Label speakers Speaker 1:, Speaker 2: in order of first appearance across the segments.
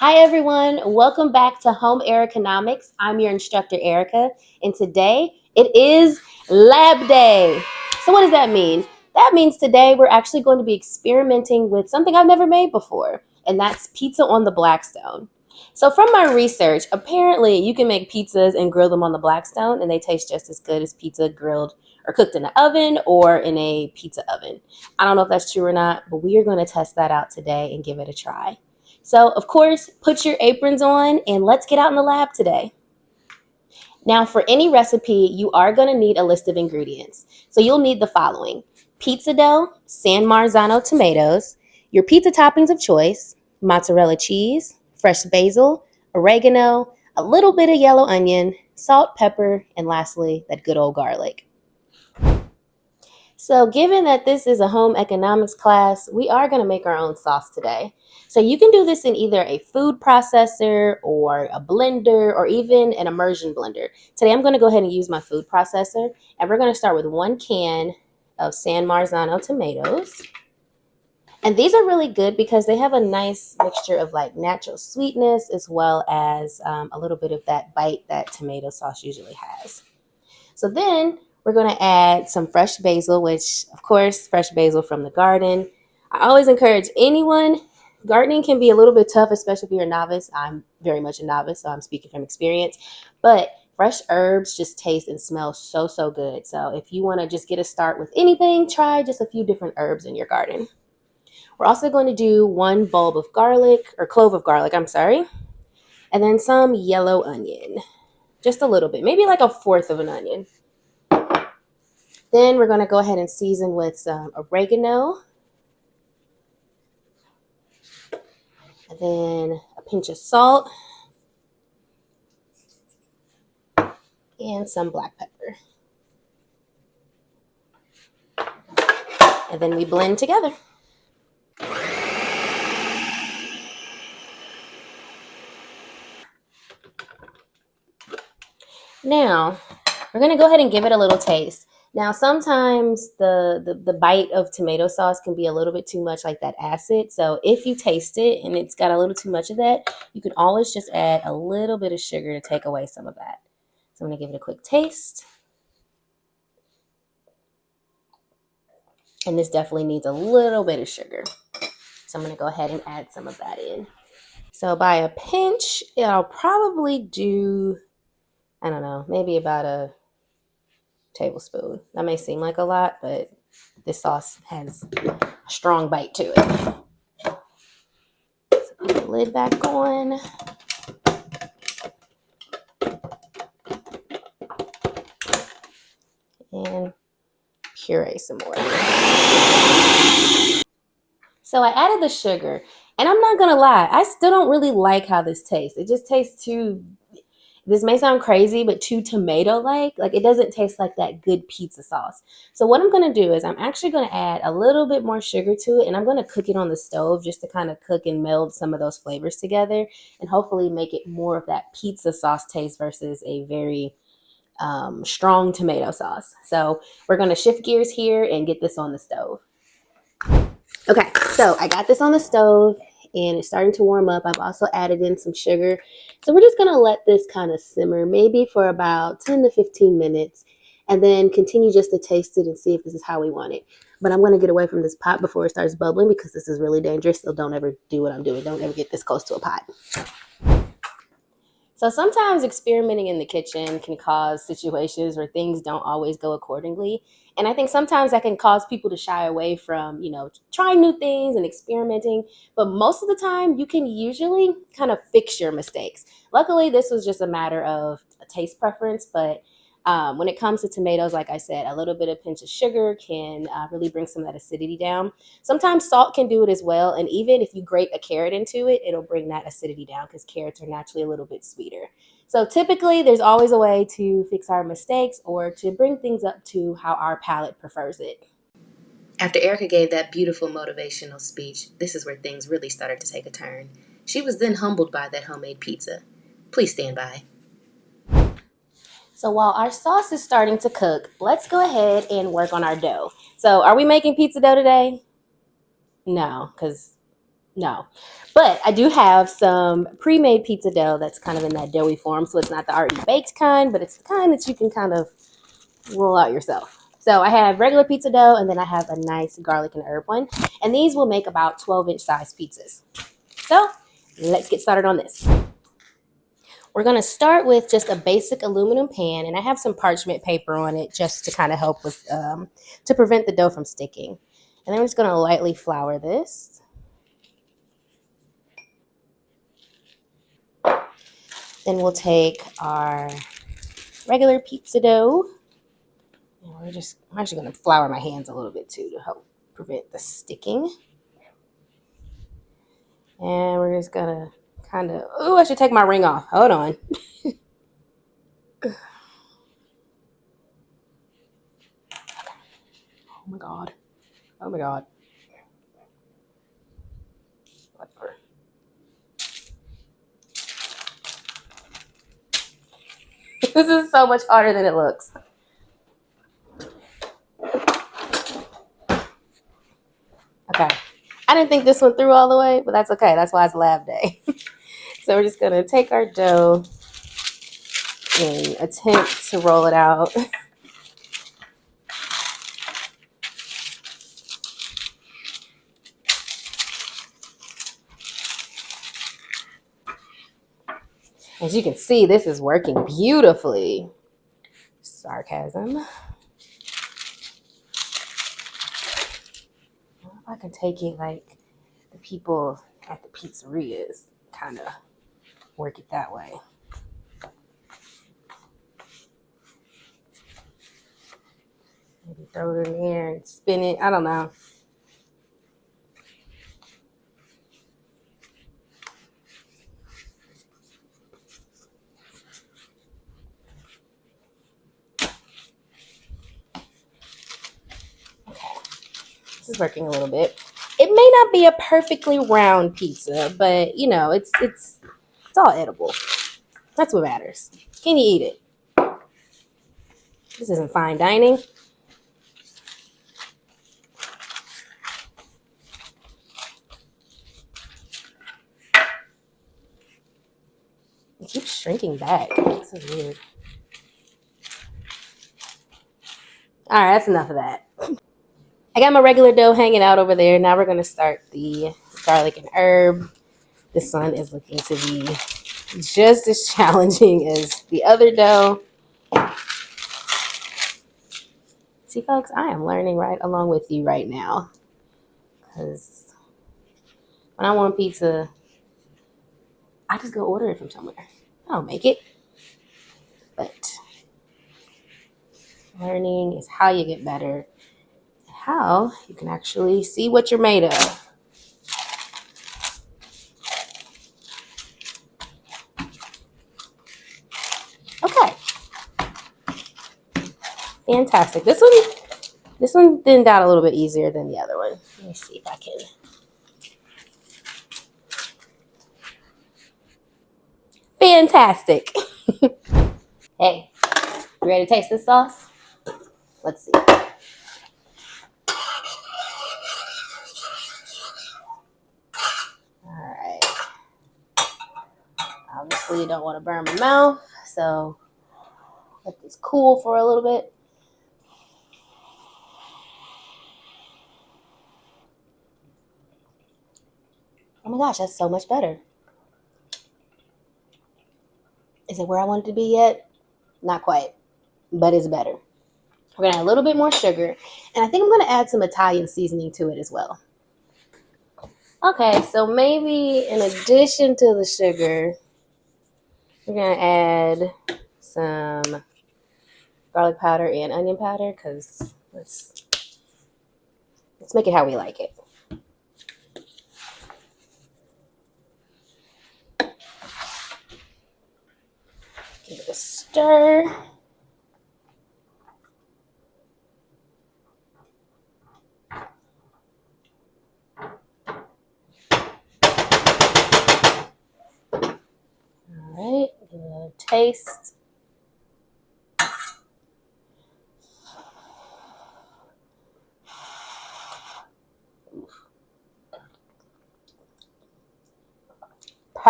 Speaker 1: Hi, everyone. Welcome back to Home Air Economics. I'm your instructor, Erica, and today it is Lab Day. So, what does that mean? That means today we're actually going to be experimenting with something I've never made before, and that's pizza on the Blackstone. So, from my research, apparently you can make pizzas and grill them on the Blackstone, and they taste just as good as pizza grilled or cooked in an oven or in a pizza oven. I don't know if that's true or not, but we are going to test that out today and give it a try. So, of course, put your aprons on and let's get out in the lab today. Now, for any recipe, you are going to need a list of ingredients. So, you'll need the following: pizza dough, San Marzano tomatoes, your pizza toppings of choice, mozzarella cheese, fresh basil, oregano, a little bit of yellow onion, salt, pepper, and lastly, that good old garlic. So, given that this is a home economics class, we are going to make our own sauce today. So, you can do this in either a food processor or a blender or even an immersion blender. Today, I'm going to go ahead and use my food processor, and we're going to start with 1 can of San Marzano tomatoes. And these are really good because they have a nice mixture of like natural sweetness as well as a little bit of that bite that tomato sauce usually has. So then we're going to add some fresh basil, which, of course, fresh basil from the garden. I always encourage anyone. Gardening can be a little bit tough, especially if you're a novice. I'm very much a novice, so I'm speaking from experience. But fresh herbs just taste and smell so, so good. So if you want to just get a start with anything, try just a few different herbs in your garden. We're also going to do 1 bulb of garlic, or clove of garlic, I'm sorry, and then some yellow onion. Just a little bit, maybe like a fourth of an onion. Then we're going to go ahead and season with some oregano, and then a pinch of salt, and some black pepper. And then we blend together. Now, we're going to go ahead and give it a little taste. Now, sometimes the bite of tomato sauce can be a little bit too much, like that acid. So if you taste it and it's got a little too much of that, you can always just add a little bit of sugar to take away some of that. So I'm going to give it a quick taste. And this definitely needs a little bit of sugar. So I'm going to go ahead and add some of that in. So by a pinch, I'll probably do, I don't know, maybe about a tablespoon. That may seem like a lot, but this sauce has a strong bite to it. So put the lid back on. And puree some more. So I added the sugar, and I'm not gonna lie, I still don't really like how this tastes. It just tastes too, this may sound crazy, but too tomato-like. Like it doesn't taste like that good pizza sauce. So what I'm gonna do is I'm actually gonna add a little bit more sugar to it, and I'm gonna cook it on the stove just to kind of cook and meld some of those flavors together and hopefully make it more of that pizza sauce taste versus a very strong tomato sauce. So we're gonna shift gears here and get this on the stove. Okay, so I got this on the stove and it's starting to warm up. I've also added in some sugar. So we're just gonna let this kind of simmer maybe for about 10 to 15 minutes and then continue just to taste it and see if this is how we want it. But I'm gonna get away from this pot before it starts bubbling because this is really dangerous. So don't ever do what I'm doing. Don't ever get this close to a pot. So sometimes experimenting in the kitchen can cause situations where things don't always go accordingly. And I think sometimes that can cause people to shy away from, trying new things and experimenting. But most of the time, you can usually kind of fix your mistakes. Luckily, this was just a matter of a taste preference. But when it comes to tomatoes, like I said, a little bit of pinch of sugar can really bring some of that acidity down. Sometimes salt can do it as well. And even if you grate a carrot into it, it'll bring that acidity down because carrots are naturally a little bit sweeter. So typically, there's always a way to fix our mistakes or to bring things up to how our palate prefers it. After Erica gave that beautiful motivational speech, this is where things really started to take a turn. She was then humbled by that homemade pizza. Please stand by. So while our sauce is starting to cook, let's go ahead and work on our dough. So are we making pizza dough today? No, because No. But I do have some pre-made pizza dough that's kind of in that doughy form. So it's not the already baked kind, but it's the kind that you can kind of roll out yourself. So I have regular pizza dough, and then I have a nice garlic and herb one. And these will make about 12-inch size pizzas. So let's get started on this. We're going to start with just a basic aluminum pan, and I have some parchment paper on it just to kind of help with, to prevent the dough from sticking. And then we're just going to lightly flour this. Then we'll take our regular pizza dough. And I'm actually going to flour my hands a little bit too to help prevent the sticking. And we're just going to kind of, oh, I should take my ring off. Hold on. Oh my God. Oh my God. Whatever. This is so much harder than it looks. Okay. I didn't think this one through all the way, but that's okay. That's why it's lab day. So we're just going to take our dough and attempt to roll it out. As you can see, this is working beautifully. Sarcasm. If I can take it like the people at the pizzerias, kind of work it that way. Maybe throw it in there and spin it. I don't know. Okay, this is working a little bit. It may not be a perfectly round pizza, but you know, it's all edible. That's what matters. Can you eat it? This isn't fine dining. It keeps shrinking back. This is weird. All right, that's enough of that. I got my regular dough hanging out over there. Now we're going to start the garlic and herb. This one is looking to be just as challenging as the other dough. See, folks, I am learning right along with you right now. Because when I want pizza, I just go order it from somewhere. I don't make it. But learning is how you get better, how you can actually see what you're made of. Okay. Fantastic. This one thinned out a little bit easier than the other one. Let me see if I can. Fantastic. Hey, you ready to taste this sauce? Let's see. All right. Obviously, you don't want to burn my mouth, so let this cool for a little bit. Oh my gosh, that's so much better. Is it where I want it to be yet? Not quite, but it's better. We're going to add a little bit more sugar, and I think I'm going to add some Italian seasoning to it as well. Okay, so maybe in addition to the sugar, we're going to add some garlic powder and onion powder because let's make it how we like it. Give it a stir. All right, give it a taste.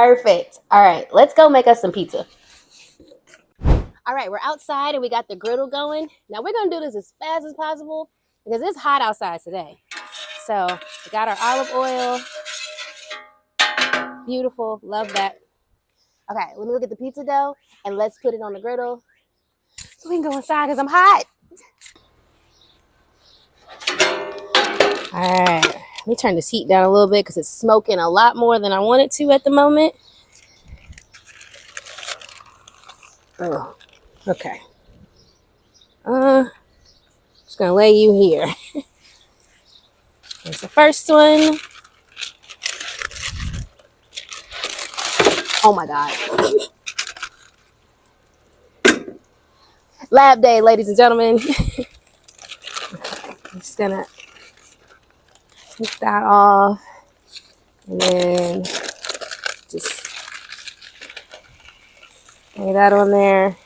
Speaker 1: Perfect. All right, let's go make us some pizza. All right, we're outside and we got the griddle going. Now we're gonna do this as fast as possible because it's hot outside today. So we got our olive oil. Beautiful, love that. Okay, let me look at the pizza dough and let's put it on the griddle so we can go inside because I'm hot. All right, let me turn this heat down a little bit because it's smoking a lot more than I want it to at the moment. Oh, okay. Just gonna lay you here. Here's the first one. Oh my God. Lab day, ladies and gentlemen. I'm just gonna take that off and then just lay that on there.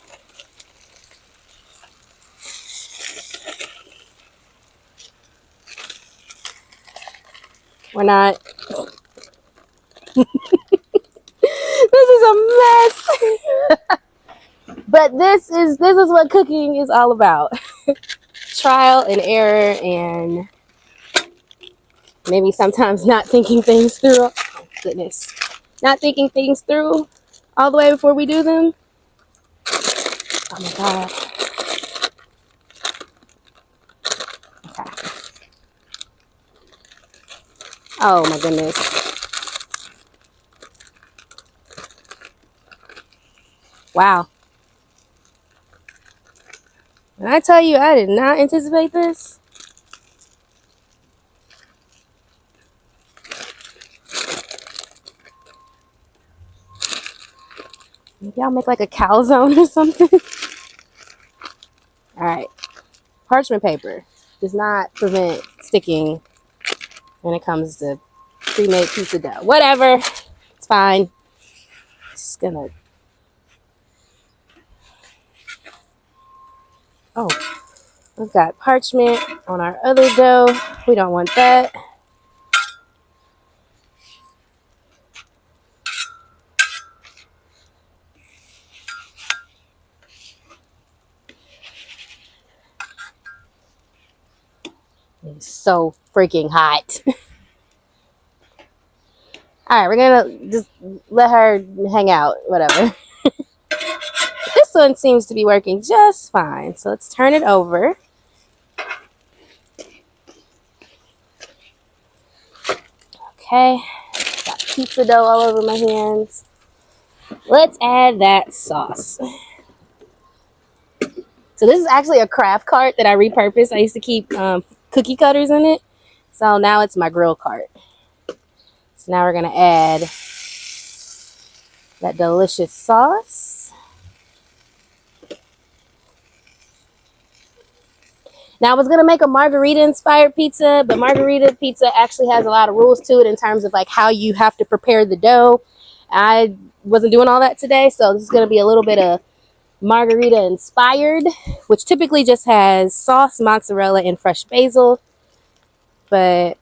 Speaker 1: We're not. This is a mess. But this is what cooking is all about. Trial and error and maybe sometimes not thinking things through. Oh, goodness. Not thinking things through all the way before we do them. Oh my God. Okay. Oh my goodness. Wow. When I tell you I did not anticipate this. Maybe I'll make like a calzone or something. All right. Parchment paper does not prevent sticking when it comes to pre-made pizza dough. Whatever. It's fine. Just gonna. Oh, we've got parchment on our other dough. We don't want that. It's so freaking hot. All right, we're gonna just let her hang out, whatever. This one seems to be working just fine. So let's turn it over. Okay, got pizza dough all over my hands. Let's add that sauce. So this is actually a craft cart that I repurposed. I used to keep cookie cutters in it. So now it's my grill cart. So now we're going to add that delicious sauce. Now I was going to make a margarita inspired pizza, but margarita pizza actually has a lot of rules to it in terms of like how you have to prepare the dough. I wasn't doing all that today, so this is going to be a little bit of margarita inspired, which typically just has sauce, mozzarella, and fresh basil. But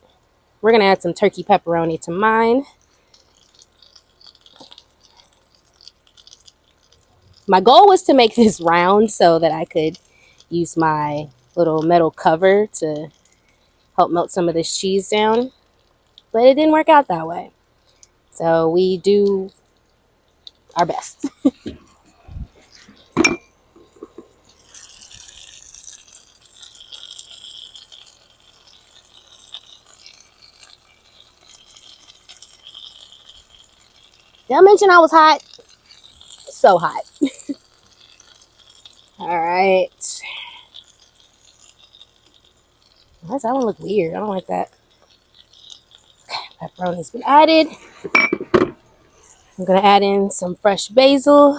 Speaker 1: we're going to add some turkey pepperoni to mine. My goal was to make this round so that I could use my little metal cover to help melt some of this cheese down. But it didn't work out that way. So we do our best. Did I mention I was hot? So hot. All right. Why does that one look weird? I don't like that. Okay, pepperoni's been added. I'm going to add in some fresh basil.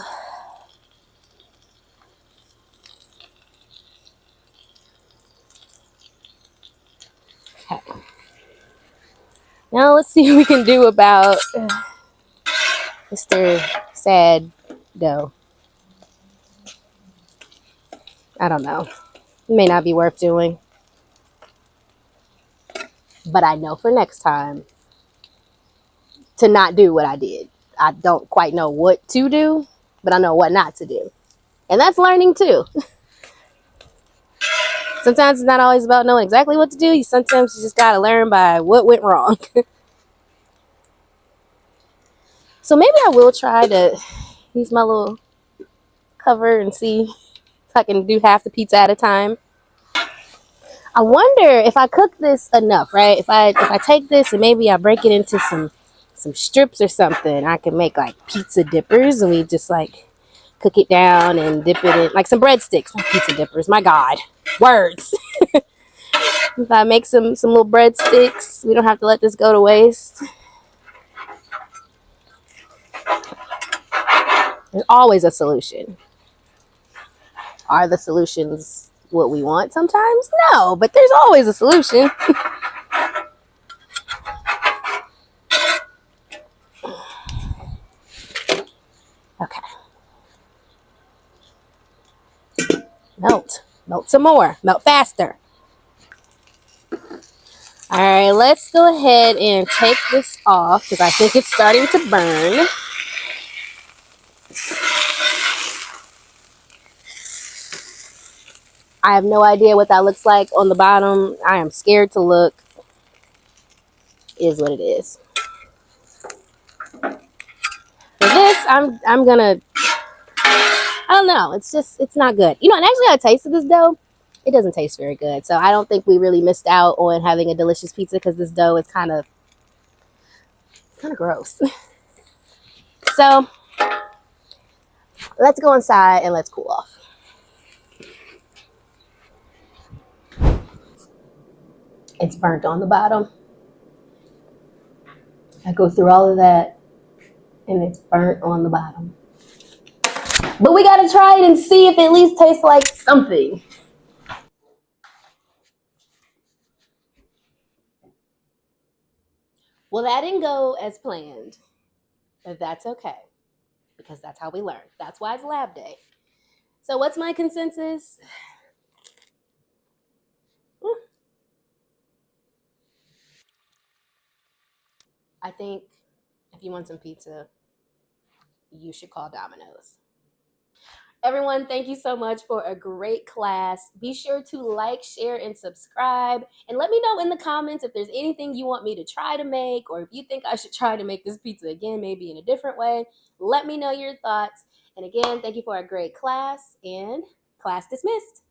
Speaker 1: Okay. Now let's see what we can do about Mr. Sad Dough. I don't know. It may not be worth doing. But I know for next time to not do what I did. I don't quite know what to do, but I know what not to do. And that's learning too. Sometimes it's not always about knowing exactly what to do. Sometimes you just gotta learn by what went wrong. So maybe I will try to use my little cover and see if I can do half the pizza at a time. I wonder if I cook this enough, right? If I take this and maybe I break it into some strips or something, I can make like pizza dippers, and we just like cook it down and dip it in like some breadsticks, not pizza dippers. My God, words. If I make some little breadsticks, we don't have to let this go to waste. There's always a solution. Are the solutions what we want sometimes? No, but there's always a solution. Okay. Melt. Melt some more. Melt faster. All right, let's go ahead and take this off because I think it's starting to burn. I have no idea what that looks like on the bottom. I am scared to look. Is what it is. For this, I'm gonna. I don't know. It's not good. You know, and actually, I tasted this dough. It doesn't taste very good. So I don't think we really missed out on having a delicious pizza because this dough is kind of gross. So let's go inside and let's cool off. It's burnt on the bottom. I go through all of that and it's burnt on the bottom. But we gotta try it and see if it at least tastes like something. Well, that didn't go as planned, but that's okay because that's how we learn. That's why it's lab day. So what's my consensus? I think if you want some pizza, you should call Domino's. Everyone, thank you so much for a great class. Be sure to like, share, and subscribe. And let me know in the comments if there's anything you want me to try to make, or if you think I should try to make this pizza again, maybe in a different way. Let me know your thoughts. And again, thank you for a great class, and class dismissed.